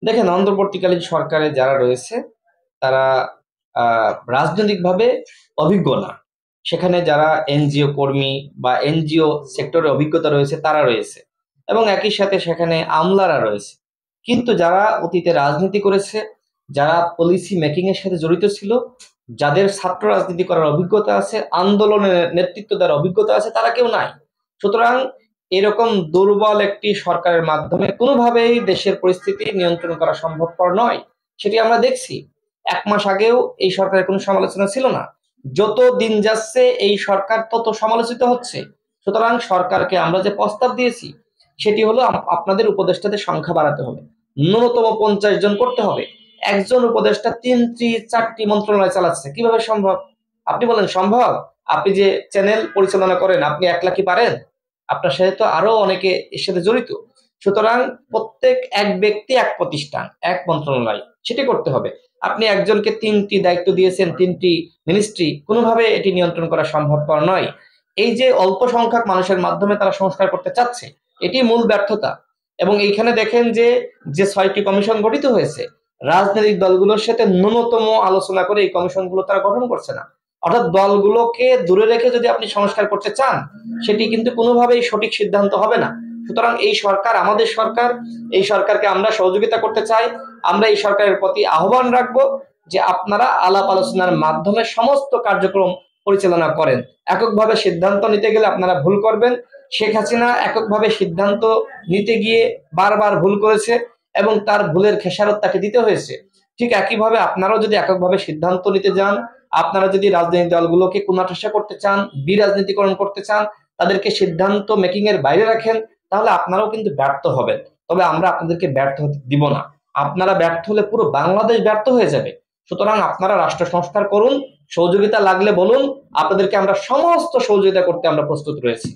দেখেন, অন্তর্বর্তীকালীন সরকারে যারা রয়েছে তারা রাজনৈতিকভাবে অভিজ্ঞ না। সেখানে যারা এনজিও কর্মী বা এনজিও সেক্টরে অভিজ্ঞতা রয়েছে তারা রয়েছে, এবং একই সাথে সেখানে আমলারা রয়েছে। কিন্তু যারা অতীতে রাজনীতি করেছে, যারা পলিসি মেকিং এর সাথে জড়িত ছিল, যাদের ছাত্র রাজনীতি করার অভিজ্ঞতা আছে, আন্দোলনের নেতৃত্ব দেওয়ার অভিজ্ঞতা আছে, তারা কেউ নাই। সুতরাং এরকম দুর্বল একটি সরকারের মাধ্যমে কোনোভাবেই দেশের পরিস্থিতি নিয়ন্ত্রণ করা সম্ভবপর নয়। সেটি আমরা দেখছি। 1 মাস আগেও এই সরকারের কোনো সমালোচনা ছিল না। যত দিন যাচ্ছে এই সরকার তত সমালোচিত হচ্ছে। সুতরাং সরকারকে আমরা যে প্রস্তাব দিয়েছি সেটি হলো আপনাদের উপদেষ্টাদের সংখ্যা বাড়াতে হবে, ন্যূনতম 50 জন করতে হবে। একজন উপদেষ্টা 3-4টি মন্ত্রণালয় চালাচ্ছে, কিভাবে সম্ভব? আপনি বলেন সম্ভব? আপনি যে চ্যানেল পরিচালনা করেন, আপনি একলা কি পারেন? আপনার সাথে তো আরো অনেকে এর সাথে জড়িত। সুতরাং প্রত্যেক এক ব্যক্তি এক প্রতিষ্ঠান এক মন্ত্রণালয়, সেটি করতে হবে। আপনি একজনকে 3টি দায়িত্ব দিয়েছেন, 3টি মিনিস্ট্রি, কোনোভাবে এটি নিয়ন্ত্রণ করা সম্ভবপর নয়। এই যে অল্প সংখ্যক মানুষের মাধ্যমে তারা সংস্কার করতে চাচ্ছে, এটি মূল ব্যর্থতা। এবং এইখানে দেখেন যে যে 6টি কমিশন গঠিত হয়েছে, রাজনৈতিক দলগুলোর সাথে ন্যূনতম আলোচনা করে এই কমিশনগুলো তারা গঠন করছে না। অর্থাৎ দলগুলোকে দূরে রেখে যদি আপনি সংস্কার করতে চান, সেটি কিন্তু কোনোভাবেই সঠিক সিদ্ধান্ত হবে না। সুতরাং এই সরকার আমাদের সরকার, এই সরকারকে আমরা সহযোগিতা করতে চাই। আমরা এই সরকারের প্রতি আহ্বান রাখবো যে আপনারা আলাপ আলোচনার মাধ্যমে সমস্ত কার্যক্রম পরিচালনা করেন। এককভাবে সিদ্ধান্ত নিতে গেলে আপনারা ভুল করবেন। শেখ হাসিনা এককভাবে সিদ্ধান্ত নিতে গিয়ে বারবার ভুল করেছে এবং তার ভুলের খেসারত তাকে দিতে হয়েছে। ঠিক একইভাবে আপনারাও যদি এককভাবে সিদ্ধান্ত নিতে যান, আপনারা যদি রাজনৈতিক দলগুলোকে কোণঠাসা করতে চান, বিরাজনীতিকরণ করতে চান, তাদেরকে সিদ্ধান্ত মেকিং এর বাইরে রাখেন, তাহলে আপনারাও কিন্তু ব্যর্থ হবেন। তবে আমরা আপনাদেরকে ব্যর্থ হতে দিব না। আপনারা ব্যর্থ হলে পুরো বাংলাদেশ ব্যর্থ হয়ে যাবে। সুতরাং আপনারা রাষ্ট্র সংস্কার করুন, সহযোগিতা লাগলে বলুন, আপনাদেরকে আমরা সমস্ত সহযোগিতা করতে আমরা প্রস্তুত রয়েছি।